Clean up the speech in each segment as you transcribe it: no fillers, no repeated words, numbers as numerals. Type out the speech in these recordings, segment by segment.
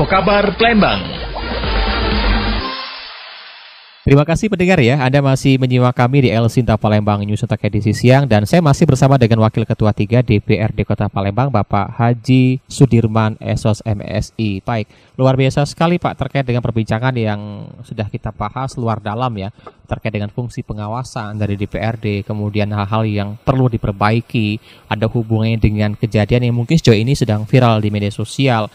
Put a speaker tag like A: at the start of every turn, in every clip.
A: Apa kabar Palembang?
B: Terima kasih pendengar ya, Anda masih menyimak kami di El Sinta Palembang News untuk edisi siang, dan saya masih bersama dengan Wakil Ketua 3 DPRD Kota Palembang, Bapak Haji Sudirman Esos MSI. Baik, luar biasa sekali Pak terkait dengan perbincangan yang sudah kita bahas luar dalam ya, terkait dengan fungsi pengawasan dari DPRD, kemudian hal-hal yang perlu diperbaiki, ada hubungannya dengan kejadian yang mungkin sejauh ini sedang viral di media sosial,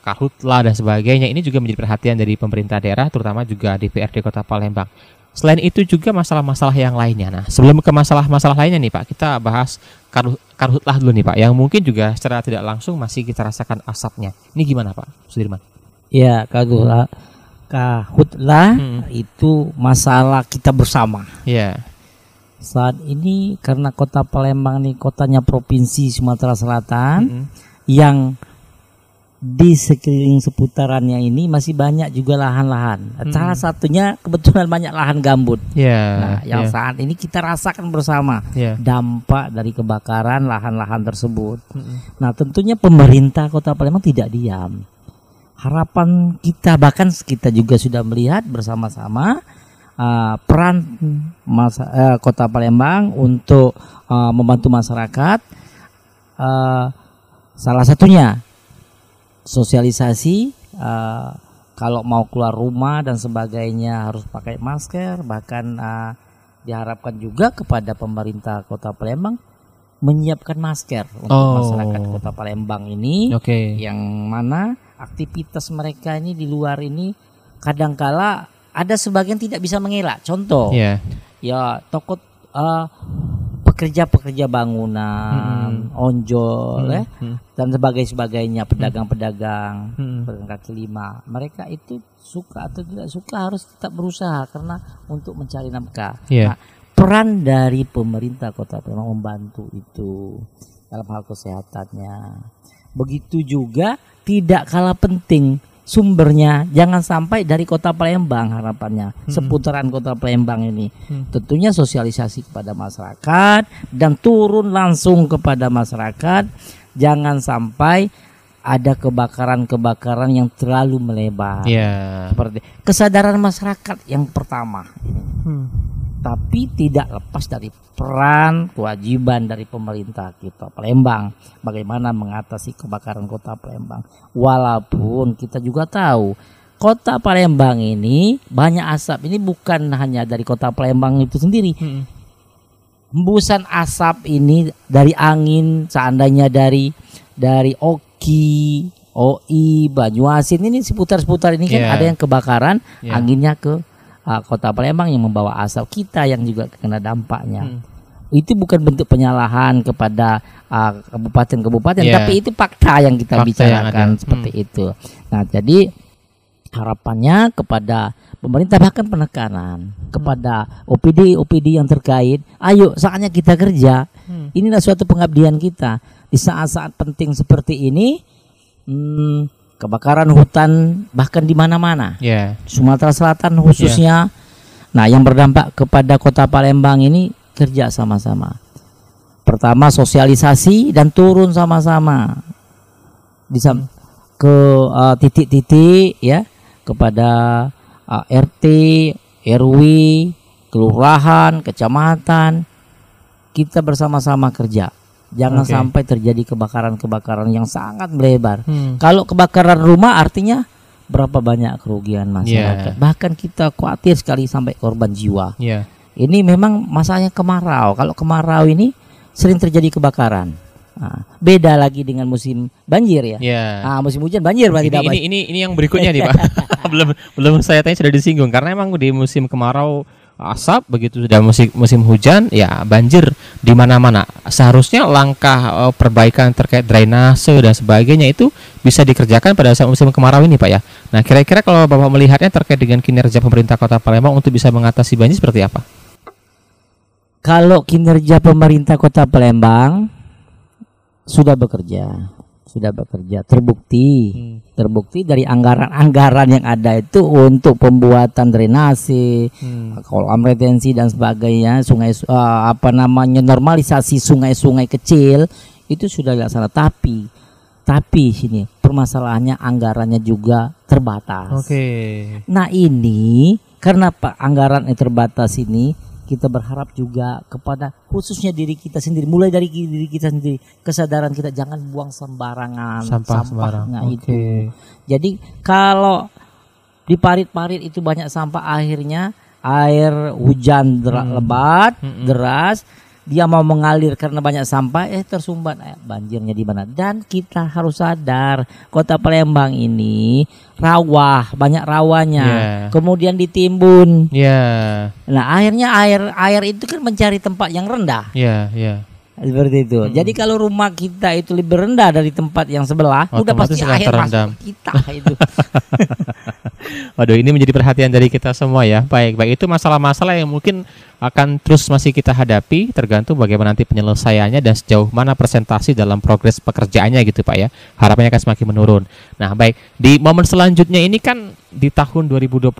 B: karhutlah dan sebagainya. Ini juga menjadi perhatian dari pemerintah daerah, terutama juga DPRD Kota Palembang. Selain itu juga masalah-masalah yang lainnya. Nah, sebelum ke masalah-masalah lainnya nih Pak, kita bahas karhutlah dulu nih Pak, yang mungkin juga secara tidak langsung masih kita rasakan asapnya. Ini gimana Pak Sudirman?
C: Ya, karhutlah itu masalah kita bersama.
B: Ya.
C: Saat ini karena Kota Palembang ini kotanya Provinsi Sumatera Selatan, yang di sekeliling seputarannya ini masih banyak juga lahan-lahan. Salah satunya kebetulan banyak lahan gambut. Nah, yang saat ini kita rasakan bersama dampak dari kebakaran lahan-lahan tersebut. Nah, tentunya pemerintah Kota Palembang tidak diam. Harapan kita, bahkan kita juga sudah melihat bersama-sama peran Kota Palembang untuk membantu masyarakat. Salah satunya sosialisasi, kalau mau keluar rumah dan sebagainya harus pakai masker. Bahkan diharapkan juga kepada pemerintah Kota Palembang menyiapkan masker untuk masyarakat Kota Palembang ini, yang mana aktivitas mereka ini di luar ini kadangkala ada sebagian tidak bisa mengelak. Contoh, ya toko pekerja-pekerja bangunan, onjol, dan sebagainya, pedagang-pedagang, pedagang kaki lima, mereka itu suka atau tidak suka harus tetap berusaha karena untuk mencari nafkah. Nah, peran dari pemerintah Kota Palembang membantu itu dalam hal kesehatannya. Begitu juga tidak kalah penting sumbernya, jangan sampai dari Kota Palembang, harapannya seputaran Kota Palembang ini. Tentunya sosialisasi kepada masyarakat dan turun langsung kepada masyarakat. Jangan sampai ada kebakaran-kebakaran yang terlalu melebar. Seperti kesadaran masyarakat yang pertama. Tapi tidak lepas dari peran kewajiban dari pemerintah Kota Palembang bagaimana mengatasi kebakaran Kota Palembang. Walaupun kita juga tahu Kota Palembang ini banyak asap, ini bukan hanya dari Kota Palembang itu sendiri. Hembusan asap ini dari angin, seandainya dari Oki, OI, Banyuasin, ini seputar-seputar ini kan ada yang kebakaran, anginnya ke Kota Palembang yang membawa asap, kita yang juga kena dampaknya. Itu bukan bentuk penyalahan kepada kabupaten-kabupaten, tapi itu fakta yang kita bicarakan seperti itu. Nah, jadi harapannya kepada pemerintah, bahkan penekanan kepada OPD yang terkait, ayo saatnya kita kerja. Inilah suatu pengabdian kita di saat-saat penting seperti ini. Kebakaran hutan bahkan di mana-mana, Sumatera Selatan khususnya. Nah, yang berdampak kepada Kota Palembang ini kerja sama-sama. Pertama sosialisasi dan turun sama-sama ke titik-titik ya, kepada RT, RW, kelurahan, kecamatan. Kita bersama-sama kerja. Jangan sampai terjadi kebakaran-kebakaran yang sangat melebar. Kalau kebakaran rumah artinya berapa banyak kerugian masyarakat. Bahkan kita khawatir sekali sampai korban jiwa. Ini memang masanya kemarau. Kalau kemarau ini sering terjadi kebakaran. Nah, beda lagi dengan musim banjir ya. Musim hujan banjir
B: ini yang berikutnya nih Pak. belum saya tanya sudah disinggung, karena emang di musim kemarau asap, begitu sudah musim hujan ya banjir di mana-mana. Seharusnya langkah perbaikan terkait drainase dan sebagainya itu bisa dikerjakan pada saat musim kemarau ini Pak ya. Nah, kira-kira kalau Bapak melihatnya terkait dengan kinerja pemerintah Kota Palembang untuk bisa mengatasi banjir seperti apa?
C: Kalau kinerja pemerintah Kota Palembang sudah bekerja, terbukti dari anggaran yang ada itu untuk pembuatan drainase, kolam retensi dan sebagainya, sungai normalisasi sungai-sungai kecil itu sudah dilaksanakan. Tapi Tapi sini permasalahannya anggarannya juga terbatas. Nah ini karena anggaran yang terbatas ini, kita berharap juga kepada khususnya diri kita sendiri, mulai dari diri kita sendiri, kesadaran kita jangan buang sembarangan sampahnya itu. Jadi kalau di parit-parit itu banyak sampah, akhirnya air hujan lebat deras, dia mau mengalir karena banyak sampah, tersumbat banjirnya di mana. Dan kita harus sadar Kota Palembang ini rawa, banyak rawanya, kemudian ditimbun. Nah akhirnya air itu kan mencari tempat yang rendah. Seperti itu. Jadi kalau rumah kita itu lebih rendah dari tempat yang sebelah, udah pasti air masuk kita itu.
B: Waduh, ini menjadi perhatian dari kita semua ya. Baik, itu masalah-masalah yang mungkin akan terus masih kita hadapi, tergantung bagaimana nanti penyelesaiannya dan sejauh mana presentasi dalam progres pekerjaannya gitu Pak ya. Harapannya akan semakin menurun. Nah baik, di momen selanjutnya ini kan di tahun 2024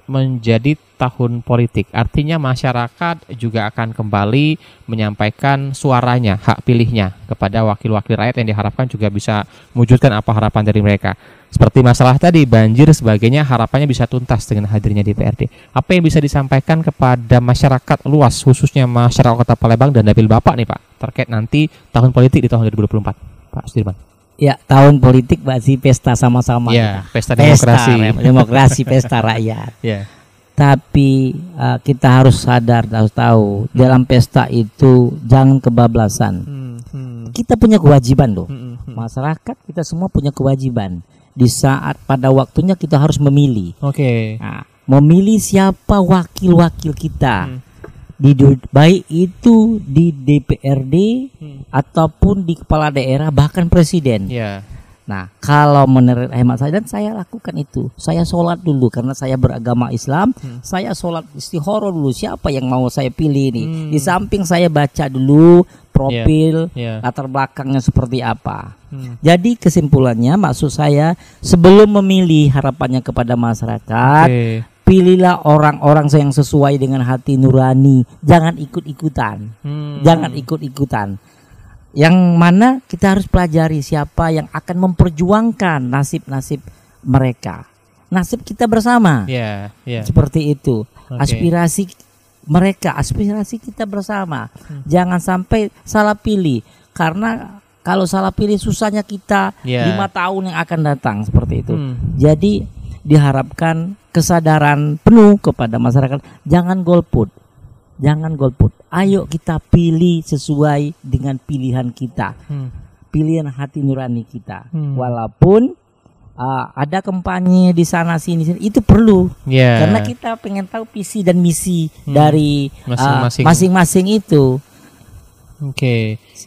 B: menjadi tahun politik. Artinya masyarakat juga akan kembali menyampaikan suaranya, hak pilihnya kepada wakil-wakil rakyat yang diharapkan juga bisa mewujudkan apa harapan dari mereka. Seperti masalah tadi, banjir sebagainya, harapannya bisa tuntas dengan hadirnya DPRD. Apa yang bisa disampaikan kepada masyarakat luas, khususnya masyarakat Kota Palembang dan dapil Bapak nih Pak, terkait nanti tahun politik di tahun 2024, Pak Sudirman?
C: Ya, tahun politik masih pesta sama-sama.
B: Ya, pesta demokrasi.
C: Demokrasi, pesta rakyat. Tapi kita harus sadar, harus tahu, dalam pesta itu jangan kebablasan. Kita punya kewajiban loh. Masyarakat kita semua punya kewajiban. Di saat pada waktunya kita harus memilih. Nah, memilih siapa wakil-wakil kita. Baik itu di DPRD ataupun di kepala daerah, bahkan presiden. Nah, kalau menurut hemat saya, dan saya lakukan itu, saya sholat dulu karena saya beragama Islam. Saya sholat istikharah dulu, siapa yang mau saya pilih nih. Di samping saya baca dulu profil, latar belakangnya seperti apa. Jadi kesimpulannya, maksud saya, sebelum memilih harapannya kepada masyarakat, pilihlah orang-orang yang sesuai dengan hati nurani. Jangan ikut-ikutan. Jangan ikut-ikutan. Yang mana kita harus pelajari siapa yang akan memperjuangkan nasib-nasib mereka. Nasib kita bersama. Seperti itu. Aspirasi mereka, aspirasi kita bersama. Jangan sampai salah pilih. Karena kalau salah pilih susahnya kita 5 tahun yang akan datang, seperti itu. Jadi diharapkan kesadaran penuh kepada masyarakat, jangan golput. Jangan golput. Ayo kita pilih sesuai dengan pilihan kita. Pilihan hati nurani kita. Walaupun ada kampanye di sana sini itu perlu. Karena kita pengen tahu visi dan misi dari masing-masing itu.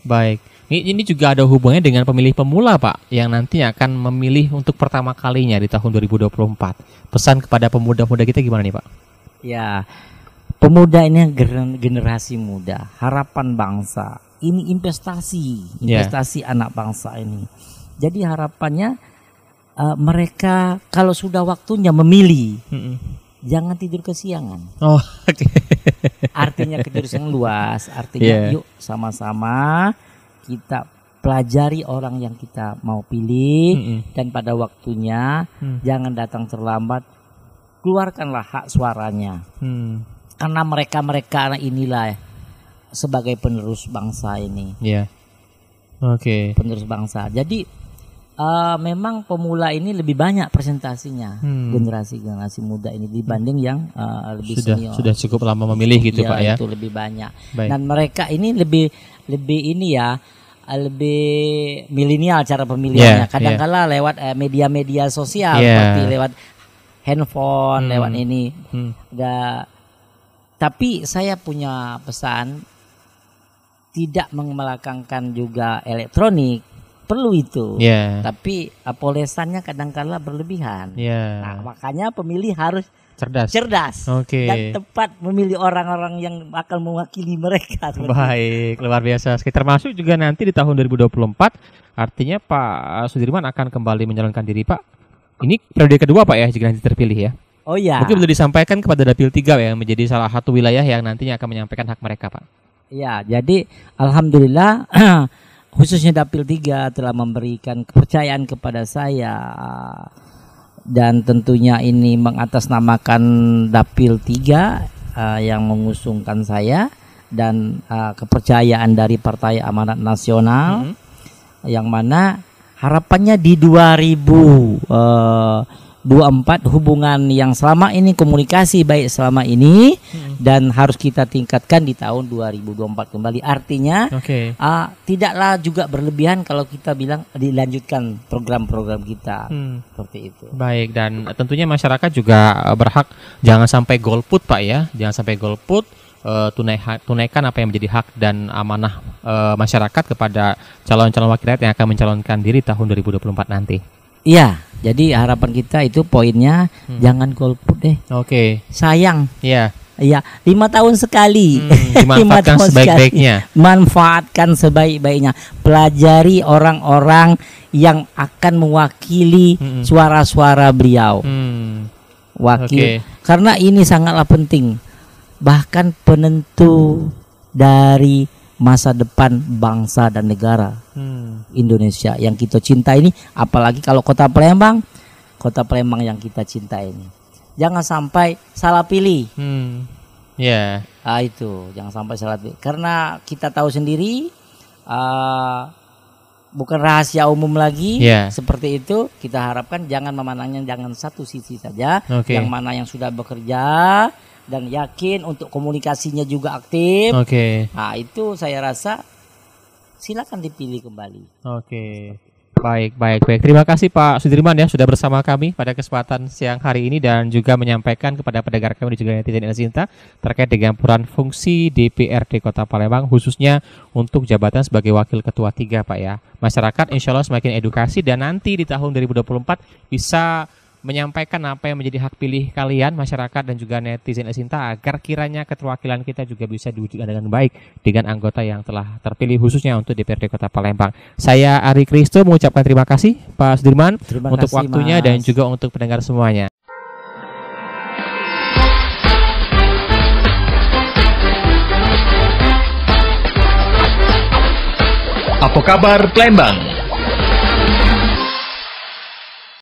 B: Baik. Ini juga ada hubungannya dengan pemilih pemula Pak, yang nantinya akan memilih untuk pertama kalinya di tahun 2024. Pesan kepada pemuda-pemuda kita gimana nih Pak?
C: Ya, pemuda ini generasi muda, harapan bangsa. Ini investasi anak bangsa ini. Jadi harapannya mereka kalau sudah waktunya memilih, jangan tidur kesiangan. Artinya tidur yang luas. Artinya yuk sama-sama kita pelajari orang yang kita mau pilih, dan pada waktunya jangan datang terlambat. Keluarkanlah hak suaranya. Karena mereka inilah sebagai penerus bangsa ini. Penerus bangsa. Jadi memang pemula ini lebih banyak presentasinya, generasi muda ini dibanding yang lebih senior.
B: Sudah cukup lama memilih gitu Pak ya.
C: Itu lebih banyak. Dan mereka ini lebih ini ya, lebih milenial cara pemilihannya. Kadang-kala lewat media-media sosial, seperti lewat handphone, lewat ini. Tapi saya punya pesan, tidak membelakangkan juga elektronik. Perlu itu, tapi polesannya kadang-kala berlebihan. Nah, makanya pemilih harus cerdas dan tepat memilih orang-orang yang akan mewakili mereka.
B: Baik, luar biasa. Termasuk juga nanti di tahun 2024, artinya Pak Sudirman akan kembali menyalonkan diri Pak. Ini periode kedua Pak ya, jika nanti terpilih ya. Mungkin boleh disampaikan kepada Dapil 3 yang menjadi salah satu wilayah yang nantinya akan menyampaikan hak mereka Pak.
C: Ya, jadi alhamdulillah khususnya Dapil 3 telah memberikan kepercayaan kepada saya, dan tentunya ini mengatasnamakan Dapil 3 yang mengusungkan saya, dan kepercayaan dari Partai Amanat Nasional yang mana harapannya di 2024 hubungan yang selama ini, komunikasi baik selama ini dan harus kita tingkatkan di tahun 2024 kembali. Artinya tidaklah juga berlebihan kalau kita bilang dilanjutkan program-program kita seperti itu.
B: Baik, dan tentunya masyarakat juga berhak jangan sampai golput Pak ya, jangan sampai golput. Tunaikan apa yang menjadi hak dan amanah masyarakat kepada calon-calon wakil rakyat yang akan mencalonkan diri tahun 2024 nanti.
C: Iya, jadi harapan kita itu poinnya jangan golput deh. Sayang.
B: Iya.
C: Iya, 5 tahun sekali.
B: Dimanfaatkan sebaik-baiknya.
C: Manfaatkan sebaik-baiknya. Pelajari orang-orang yang akan mewakili suara-suara beliau. Wakil. Karena ini sangatlah penting. Bahkan penentu dari masa depan bangsa dan negara Indonesia yang kita cinta ini, apalagi kalau kota Palembang yang kita cinta ini. Jangan sampai salah pilih. Itu jangan sampai salah pilih, karena kita tahu sendiri bukan rahasia umum lagi. Seperti itu, kita harapkan jangan memandangnya jangan satu sisi saja. Yang mana yang sudah bekerja dan yakin untuk komunikasinya juga aktif. Nah, itu saya rasa silakan dipilih kembali.
B: Baik. Terima kasih Pak Sudirman ya sudah bersama kami pada kesempatan siang hari ini dan juga menyampaikan kepada pendengar kami dan juga netizen Elsinta terkait dengan peran fungsi DPRD Kota Palembang khususnya untuk jabatan sebagai Wakil Ketua 3 Pak ya. Masyarakat insya Allah semakin edukasi dan nanti di tahun 2024 bisa menyampaikan apa yang menjadi hak pilih kalian masyarakat dan juga netizen Elsinta agar kiranya keterwakilan kita juga bisa diwujudkan dengan baik dengan anggota yang telah terpilih khususnya untuk DPRD Kota Palembang. Saya Ari Kristo mengucapkan terima kasih Pak Sudirman untuk waktunya dan juga untuk pendengar semuanya.
A: Apa kabar Palembang?